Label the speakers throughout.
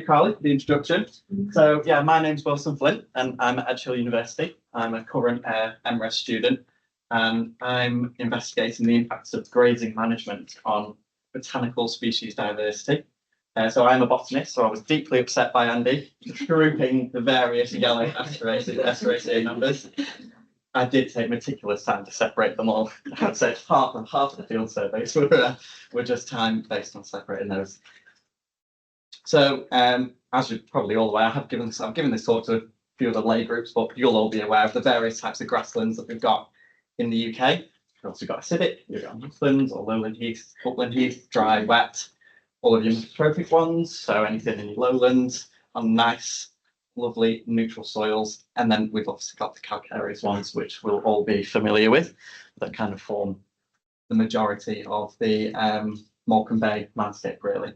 Speaker 1: Carly, for the introduction. So yeah, my name's Wilson Flint and I'm at Edge Hill University. I'm a current MRes student and I'm investigating the impacts of grazing management on botanical species diversity. So I'm a botanist, so I was deeply upset by Andy grouping the various yellow Asteraceae numbers. I did take meticulous time to separate them all. I'd say half of the field surveys were just time based on separating those. So, as you're probably all aware, I've given this talk to a few of the lay groups, but you'll all be aware of the various types of grasslands that we've got in the UK. We've also got acidic, you've got heathlands or lowland heath, upland heath, dry, wet, all of your trophic ones, so anything in your lowlands, on nice, lovely, neutral soils. And then we've obviously got the calcareous ones, which we'll all be familiar with, that kind of form the majority of the Morecambe Bay landscape, really,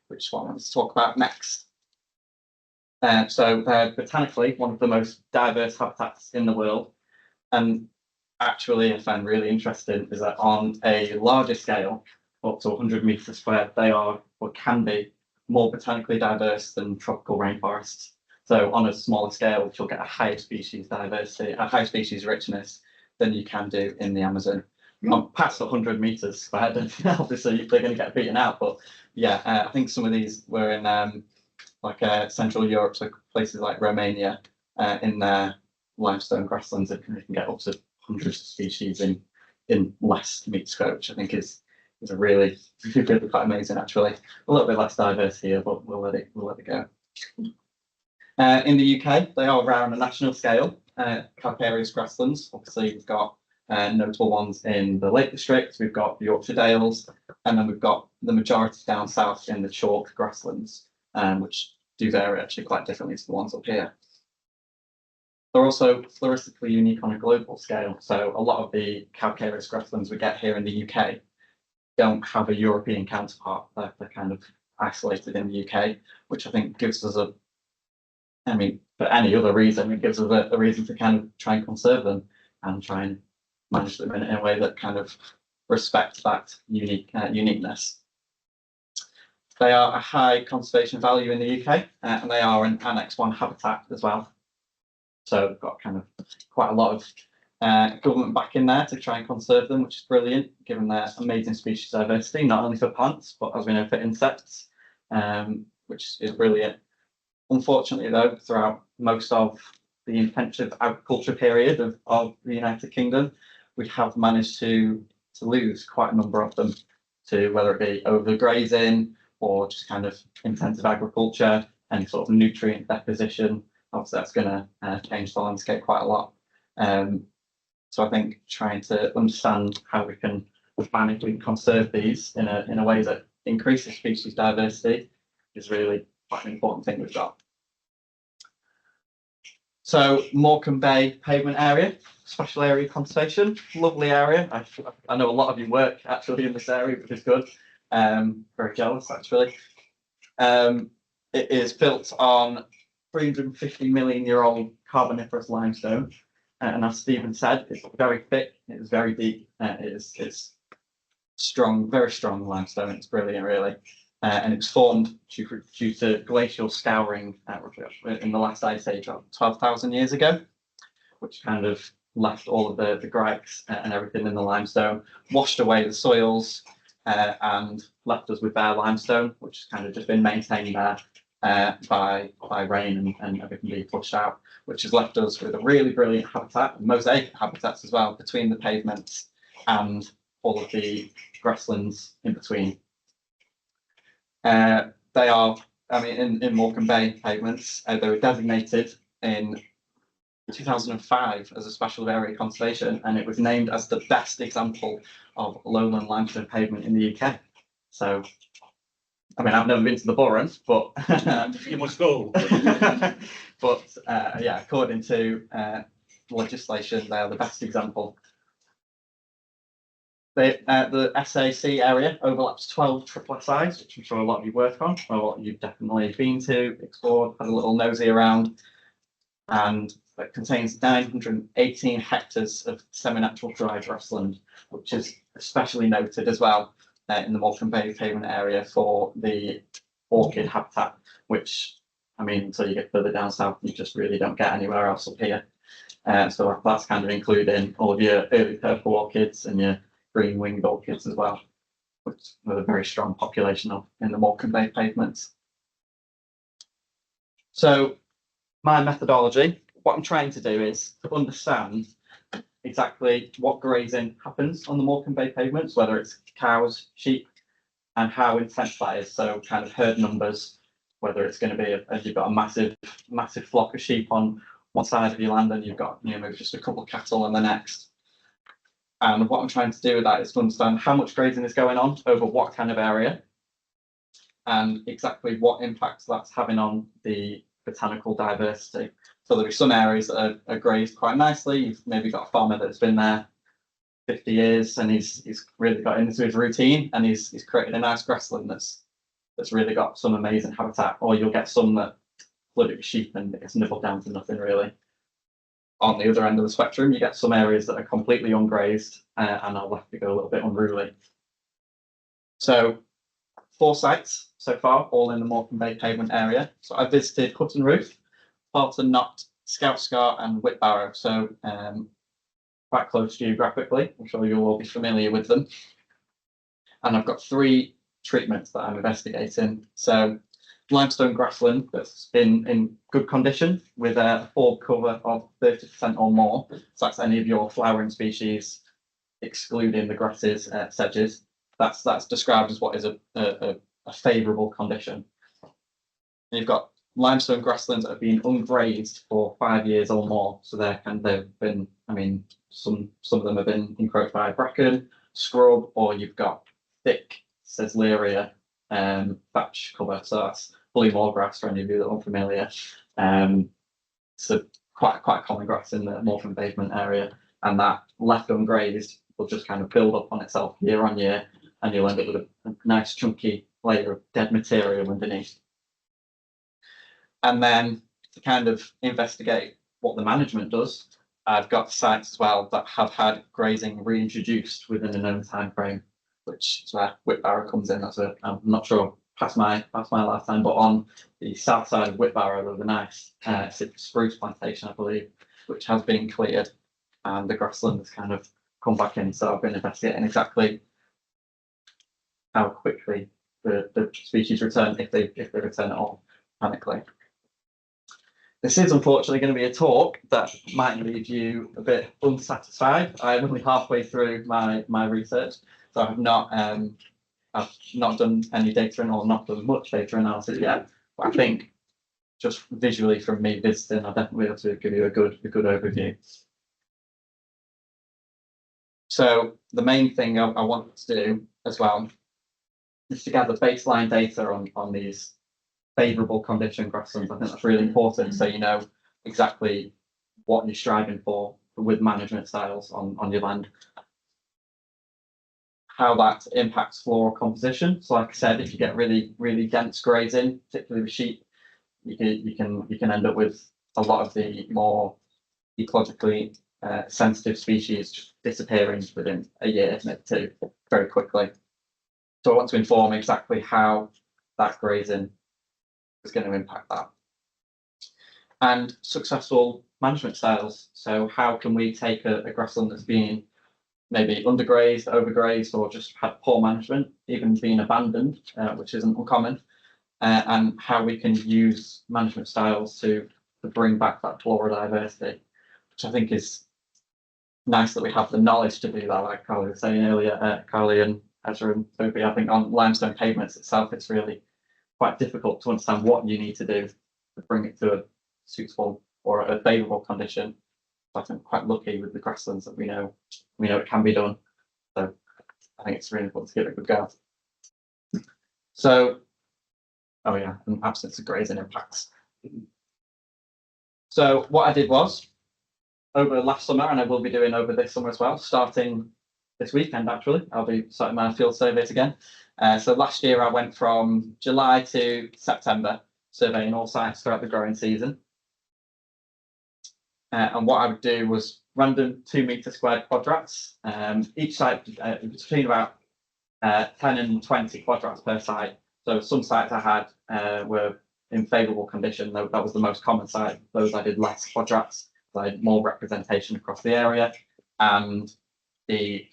Speaker 1: which is what I want to talk about next. So they're botanically one of the most diverse habitats in the world. And actually, I find really interesting is that on a larger scale, up to 100 meters squared, they are or can be more botanically diverse than tropical rainforests. So on a smaller scale, you'll get a higher species diversity, a higher species richness than you can do in the Amazon. Past 100 meters squared, obviously they're going to get beaten out. But yeah, I think some of these were in Central Europe, so places like Romania, in their limestone grasslands, that can get up to hundreds of species in less meter square, which I think is a really quite amazing. Actually, a little bit less diverse here, but we'll let it go. In the UK, they are rare on a national scale. Calcareous grasslands. Obviously, we've got notable ones in the Lake District. We've got the Yorkshire Dales, and then we've got the majority down south in the chalk grasslands, which do vary actually quite differently to the ones up here. They're also floristically unique on a global scale. So a lot of the calcareous grasslands we get here in the UK don't have a European counterpart. They're kind of isolated in the UK, which I think gives us for any other reason, it gives us a reason to kind of try and conserve them and try and manage them in a way that kind of respects that uniqueness. They are a high conservation value in the UK, and they are an Annex 1 habitat as well. So we've got kind of quite a lot of government back in there to try and conserve them, which is brilliant, given their amazing species diversity, not only for plants, but as we know, for insects, which is brilliant. Unfortunately, though, throughout most of the intensive agriculture period of the United Kingdom, we have managed to lose quite a number of them to whether it be overgrazing or just kind of intensive agriculture, any sort of nutrient deposition. Obviously, that's going to change the landscape quite a lot. So I think trying to understand how we can botanically conserve these in a way that increases species diversity is really quite an important thing we've got. So Morecambe Bay Pavement area, special area conservation, lovely area. I know a lot of you work actually in this area, which is good. Very jealous actually. It is built on 350 million year old carboniferous limestone. And as Stephen said, it's very thick, it is very deep, it's strong, very strong limestone. It's brilliant, really. And it's formed due to glacial scouring in the last ice age of 12,000 years ago, which kind of left all of the grikes and everything in the limestone, washed away the soils, and left us with bare limestone, which has kind of just been maintained there by rain and everything being flushed out, which has left us with a really brilliant habitat, mosaic habitats as well, between the pavements and all of the grasslands in between. They are, in Morecambe Bay pavements, they were designated in 2005 as a special area conservation, and it was named as the best example of lowland limestone pavement in the UK. So, I've never been to the Borough, but
Speaker 2: you must go.
Speaker 1: But yeah, according to legislation, they are the best example. The SAC area overlaps 12 SSSIs, which I'm sure a lot of you work on, or what you've definitely been to, explored, had a little nosy around, and it contains 918 hectares of semi-natural dry grassland, which is especially noted as well in the Morecambe Bay Pavement area for the orchid habitat, which, I mean, until you get further down south, you just really don't get anywhere else up here. So that's kind of including all of your early purple orchids and your green winged orchids as well, which with a very strong population of in the Morecambe Bay pavements. So my methodology, what I'm trying to do is to understand exactly what grazing happens on the Morecambe Bay pavements, whether it's cows, sheep, and how intense that is. So kind of herd numbers, whether it's going to be you've got a massive flock of sheep on one side of your land and you've got maybe just a couple of cattle on the next. And what I'm trying to do with that is to understand how much grazing is going on over what kind of area and exactly what impacts that's having on the botanical diversity. So there'll be some areas that are grazed quite nicely. You've maybe got a farmer that's been there 50 years and he's really got into his routine and he's created a nice grassland that's really got some amazing habitat. Or you'll get some that flooded with sheep and it's nibbled down to nothing really. On the other end of the spectrum, you get some areas that are completely ungrazed and are left to go a little bit unruly. So 4 sites so far, all in the Morecambe Bay pavement area. So I visited Hutton Roof, Parton Knott, Scout Scar and Whitbarrow. So quite close geographically. I'm sure you'll all be familiar with them. And I've got 3 treatments that I'm investigating. So limestone grassland that's in good condition with a forb cover of 30% or more. So that's any of your flowering species, excluding the grasses, sedges. That's described as what is a favourable condition. And you've got limestone grasslands that have been ungrazed for 5 years or more. So they've been, I mean, some of them have been encroached by bracken, scrub, or you've got thick Sesleria thatch cover. So that's fully moor grass for any of you that aren't familiar. So quite common grass in the Morecambe pavement area, and that left ungrazed will just kind of build up on itself year on year, and you'll end up with a nice chunky layer of dead material underneath. And then to kind of investigate what the management does, I've got sites as well that have had grazing reintroduced within a known time frame, which is where Whitbarrow comes in. I'm not sure past my lifetime, but on the south side of Whitbarrow there's a nice spruce plantation, I believe, which has been cleared, and the grassland has kind of come back in. So I've been investigating exactly how quickly the species return, if they return at all, mechanically. This is unfortunately going to be a talk that might leave you a bit unsatisfied. I'm only halfway through my research, so I've not done any data or not done much data analysis yet. But I think just visually from me visiting, I'll definitely be able to give you a good overview. So the main thing I want to do as well is to gather baseline data on these favourable condition grasslands. I think that's really important, so you know exactly what you're striving for with management styles on your land. How that impacts floral composition. So like I said, if you get really dense grazing, particularly with sheep, you can end up with a lot of the more ecologically sensitive species just disappearing within a year, maybe 2, very quickly. So I want to inform exactly how that grazing is going to impact that. And successful management styles. So how can we take a grassland that's been maybe undergrazed, overgrazed, or just had poor management, even being abandoned, which isn't uncommon, and how we can use management styles to bring back that floral diversity, which I think is nice that we have the knowledge to do that, like Carly was saying earlier, Carly and Ezra and Toby. I think on limestone pavements itself, it's really quite difficult to understand what you need to do to bring it to a suitable or a favourable condition. So I think quite lucky with the grasslands that we know it can be done. So I think it's really important to give it a good go. So, oh yeah, and absence of grazing impacts. So what I did was, over last summer, and I will be doing over this summer as well, starting this weekend actually, I'll be starting my field surveys again. So last year I went from July to September, surveying all sites throughout the growing season. And what I would do was random 2 metre squared quadrats. Each site between about 10 and 20 quadrats per site. So some sites I had were in favourable condition. That was the most common site. Those I did less quadrats. So I had more representation across the area, and the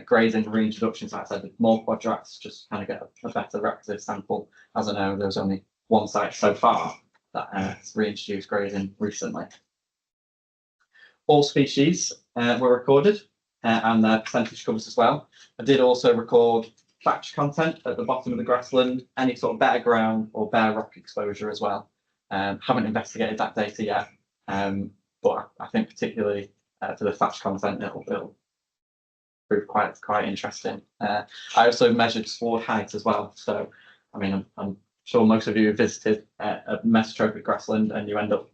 Speaker 1: grazing reintroduction sites I did more quadrats, just kind of get a better representative sample. As I know, there's only one site so far that has reintroduced grazing recently. All species were recorded and their percentage covers as well. I did also record thatch content at the bottom of the grassland, any sort of bare ground or bare rock exposure as well. Haven't investigated that data yet, but I think particularly for the thatch content, it'll prove quite interesting. I also measured sward height as well. So, I mean, I'm sure most of you have visited a mesotrophic grassland and you end up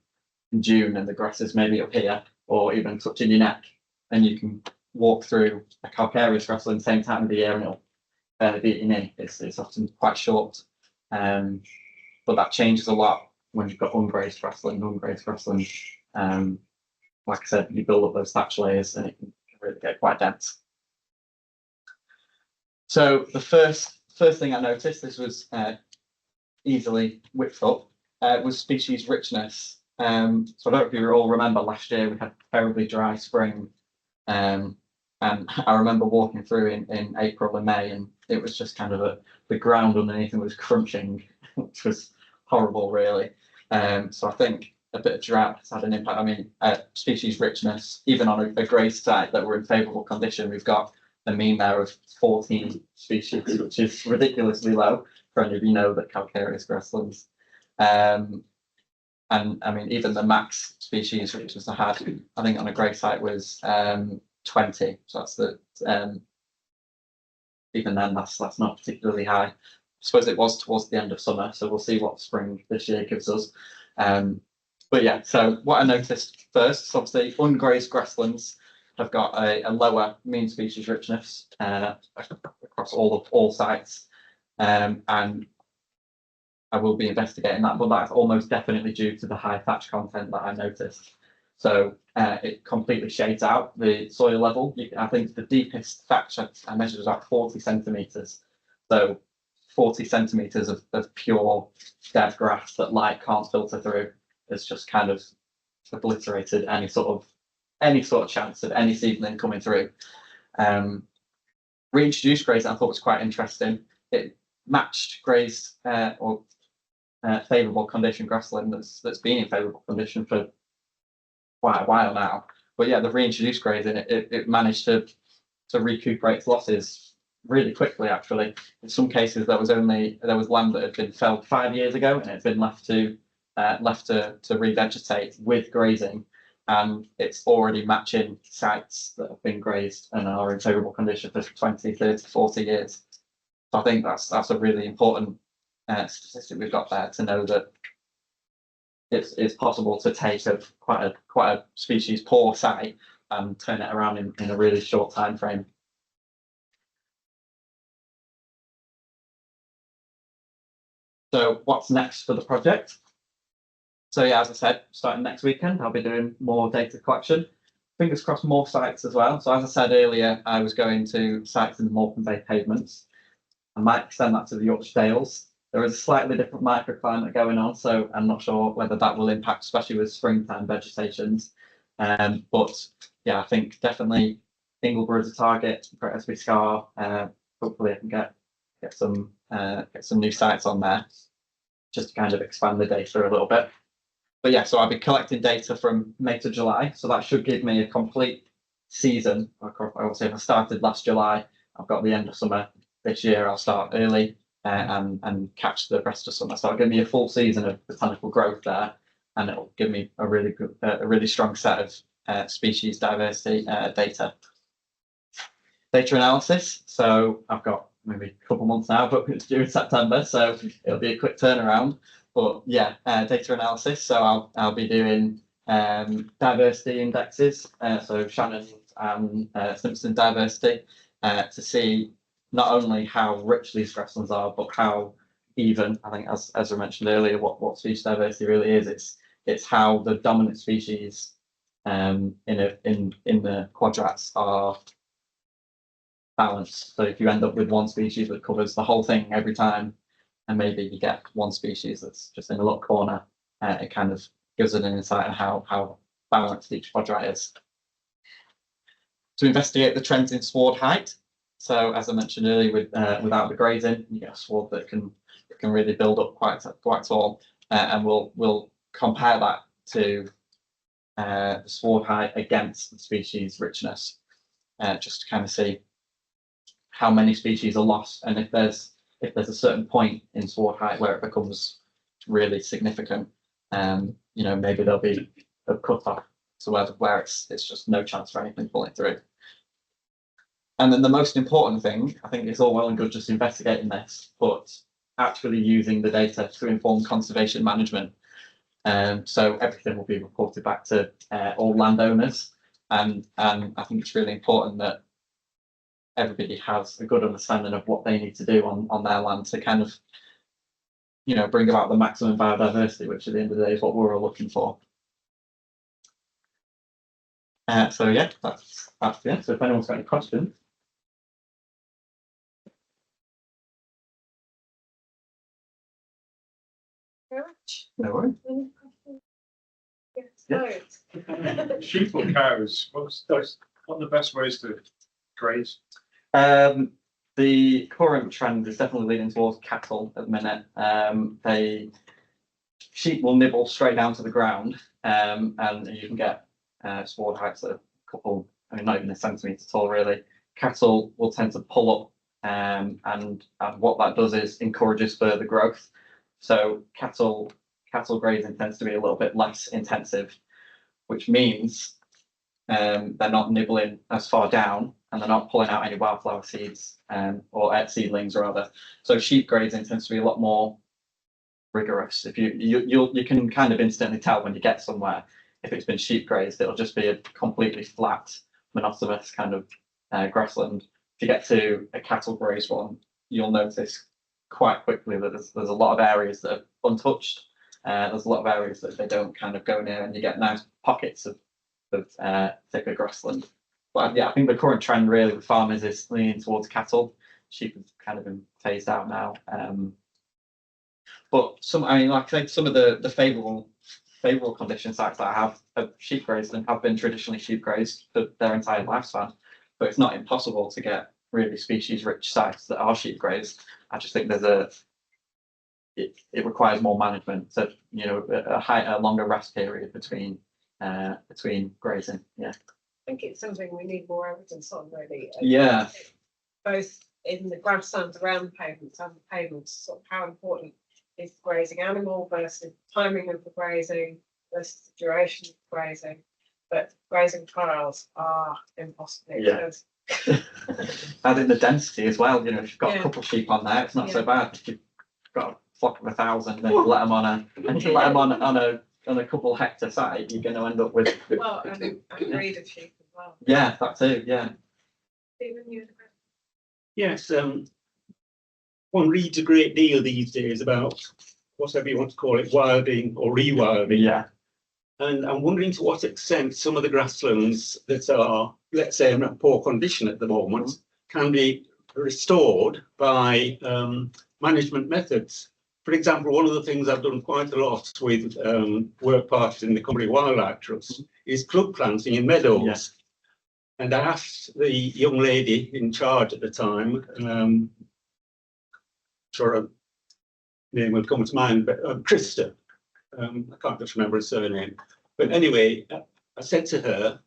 Speaker 1: in June and the grass is maybe up here or even touching your neck, and you can walk through a calcareous grassland same time of the year and it'll barely be your knee. It's often quite short, but that changes a lot when you've got ungrazed grassland. Like I said, you build up those thatch layers and it can really get quite dense. So the first thing I noticed, this was easily whipped up, was species richness. So I don't know if you all remember last year we had a terribly dry spring, and I remember walking through in April and May, and it was just kind of the ground underneath and was crunching, which was horrible, really. So I think a bit of drought has had an impact. I mean, species richness, even on a grazed site that were in favourable condition, we've got a mean there of 14 species, which is ridiculously low for any of you know that calcareous grasslands. And I mean, even the max species richness I had, I think on a grey site was 20. So that's even then that's not particularly high. I suppose it was towards the end of summer, so we'll see what spring this year gives us. But yeah, so what I noticed first is obviously ungrazed grasslands have got a lower mean species richness across all sites, and I will be investigating that, but that's almost definitely due to the high thatch content that I noticed. So it completely shades out the soil level. I think the deepest thatch I measured was about 40 centimetres. So 40 centimetres of pure dead grass that light can't filter through has just kind of obliterated any sort of chance of any seedling coming through. Reintroduced grazing I thought was quite interesting. It matched grazed or favourable condition grassland that's been in favourable condition for quite a while now. But yeah, the reintroduced grazing it managed to recuperate its losses really quickly. Actually, in some cases there was land that had been felled 5 years ago and it had been left to revegetate with grazing, and it's already matching sites that have been grazed and are in favourable condition for 20, 30, 40 years. So I think that's a really important statistic we've got there to know that it's possible to take quite a species poor site and turn it around in a really short time frame. So what's next for the project? So yeah, as I said, starting next weekend, I'll be doing more data collection. Fingers crossed, more sites as well. So as I said earlier, I was going to sites in the Morecambe Bay pavements. I might extend that to the Yorkshire Dales. There is a slightly different microclimate going on, so I'm not sure whether that will impact, especially with springtime vegetations. But yeah, I think definitely Ingleborough is a target, Gretesby Scar. Hopefully I can get some new sites on there, just to kind of expand the data a little bit. But yeah, so I'll be collecting data from May to July, so that should give me a complete season. I would say if I started last July, I've got the end of summer. This year I'll start early and catch the rest of summer. So it'll give me a full season of botanical growth there, and it'll give me a really strong set of species diversity data. Data analysis. So I've got maybe a couple months now, but it's due in September, so it'll be a quick turnaround. But yeah, data analysis. So I'll be doing diversity indexes. So Shannon and Simpson diversity to see not only how rich these grasslands are, but how even, I think as I mentioned earlier, what species diversity really is. It's how the dominant species in the quadrats are balanced. So if you end up with one species that covers the whole thing every time, and maybe you get one species that's just in a little corner, it kind of gives an insight on how balanced each quadrite is. To investigate the trends in sward height. So as I mentioned earlier, without the grazing, you get a sward that can really build up quite tall, and we'll compare that to the sward height against the species richness, just to kind of see how many species are lost, and if there's a certain point in sward height where it becomes really significant, maybe there'll be a cut off to where it's just no chance for anything pulling through. And then the most important thing, I think, it's all well and good just investigating this, but actually using the data to inform conservation management. So everything will be reported back to all landowners, and I think it's really important that everybody has a good understanding of what they need to do on their land to kind of, bring about the maximum biodiversity, which at the end of the day is what we're all looking for. So yeah, that's the end. So if anyone's got any questions.
Speaker 2: Very much.
Speaker 1: No worries.
Speaker 2: Yes,
Speaker 3: Sheep or cows? What are the best ways to graze?
Speaker 1: The current trend is definitely leading towards cattle at the minute. Sheep will nibble straight down to the ground, and you can get sward heights that are a couple, not even a centimetre tall really. Cattle will tend to pull up, and what that does is encourages further growth. So cattle grazing tends to be a little bit less intensive, which means they're not nibbling as far down, and they're not pulling out any wildflower seeds, or seedlings rather. So sheep grazing tends to be a lot more rigorous. If you can kind of instantly tell when you get somewhere if it's been sheep grazed. It'll just be a completely flat, monotonous kind of grassland. If you get to a cattle grazed one, you'll notice quite quickly that there's a lot of areas that are untouched. There's a lot of areas that they don't kind of go near, and you get nice pockets of thicker grassland. But yeah, I think the current trend really with farmers is leaning towards cattle. Sheep have kind of been phased out now. But some of the favourable condition sites that I have sheep grazed and have been traditionally sheep grazed for their entire lifespan. But it's not impossible to get really species rich sites that are sheep grazed. I just think it requires more management. So a longer rest period between grazing. Yeah.
Speaker 2: I think it's something we need more evidence on, really.
Speaker 1: Yeah.
Speaker 2: Both in the grasslands around the pavements and the pavements, sort of how important is the grazing animal versus timing of the grazing versus the duration of the grazing. But grazing trials are impossible.
Speaker 1: Yeah. Adding the density as well. If you've got a couple of sheep on there, it's not so bad. If you've got a flock of 1,000, then you let them on a couple hectare site, you're going to end up with
Speaker 2: well, and breed of sheep as well.
Speaker 1: Yeah, that too. Yeah.
Speaker 2: Stephen, you had a question?
Speaker 4: Yes, one reads a great deal these days about whatever you want to call it, wilding or rewilding.
Speaker 1: Yeah.
Speaker 4: And I'm wondering to what extent some of the grasslands that are, let's say, in a poor condition at the moment, can be restored by management methods. For example, one of the things I've done quite a lot with work parties in the Cumbria Wildlife Trust is plug planting in meadows.
Speaker 1: Yeah.
Speaker 4: And I asked the young lady in charge at the time, sure her name will come to mind, but Krista, I can't just remember her surname. But anyway, I said to her,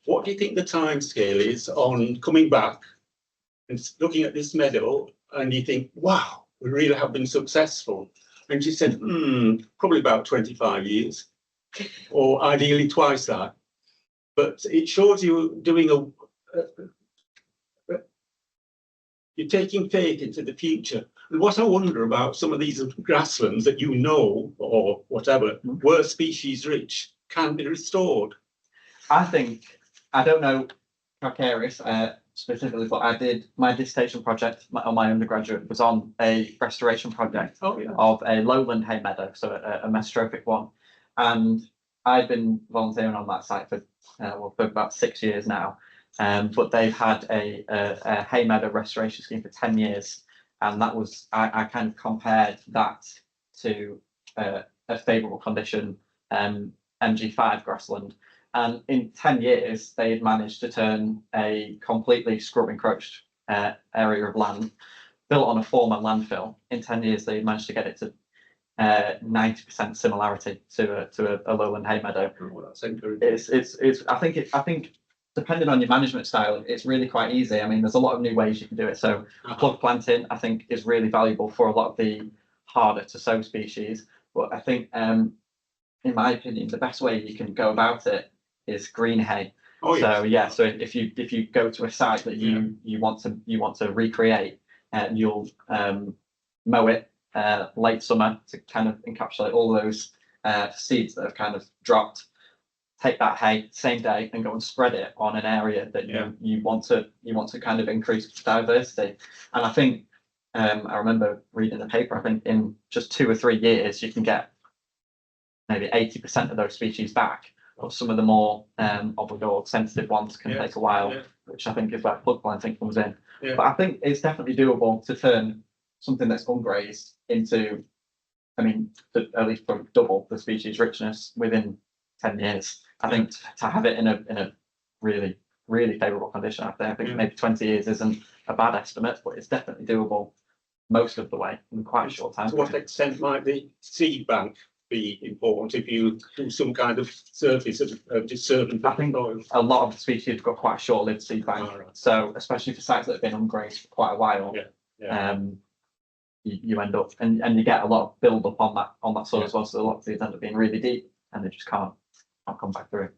Speaker 4: what do you think the time scale is on coming back and looking at this meadow, and you think, wow, we really have been successful? And she said, probably about 25 years, or ideally twice that. But it shows you doing you're taking faith into the future. And what I wonder about some of these grasslands that or whatever, were species rich, can be restored.
Speaker 1: I don't know Calcareous specifically, but I did my dissertation project on my undergraduate was on a restoration project of a lowland hay meadow, so a mesotrophic one. And I've been volunteering on that site for about 6 years now. But they've had a hay meadow restoration scheme for 10 years. And that was, I kind of compared that to a favourable condition MG5 grassland. And in 10 years, they had managed to turn a completely scrub encroached area of land built on a former landfill. In 10 years, they managed to get it to 90% similarity to a lowland hay meadow.
Speaker 4: Oh, that's encouraging.
Speaker 1: It's I think depending on your management style, it's really quite easy. I mean, there's a lot of new ways you can do it. So plug planting, I think, is really valuable for a lot of the harder to sow species. But I think, in my opinion, the best way you can go about it is green hay.
Speaker 4: Oh, yes.
Speaker 1: So yeah, so if you go to a site that you want to recreate, and you'll mow it late summer to kind of encapsulate all those seeds that have kind of dropped. Take that hay same day and go and spread it on an area that you want to kind of increase diversity. And I think I remember reading the paper. I think in just 2 or 3 years you can get maybe 80% of those species back. But some of the more obligor sensitive ones can take a while, which I think is where plug planting comes in. But I think it's definitely doable to turn something that's ungrazed into, I mean, at least from double the species richness within 10 years. I think to have it in a really, really favourable condition, I think maybe 20 years isn't a bad estimate, but it's definitely doable most of the way in quite a short time.
Speaker 4: To what extent might the seed bank be important if you do some kind of surface of disturbance?
Speaker 1: I think a lot of the species have got quite a short-lived seed bank, so especially for sites that have been ungrazed for quite a while, you end up and you get a lot of build up on that soil as well. So a lot of seeds end up being really deep and they just can't come back through.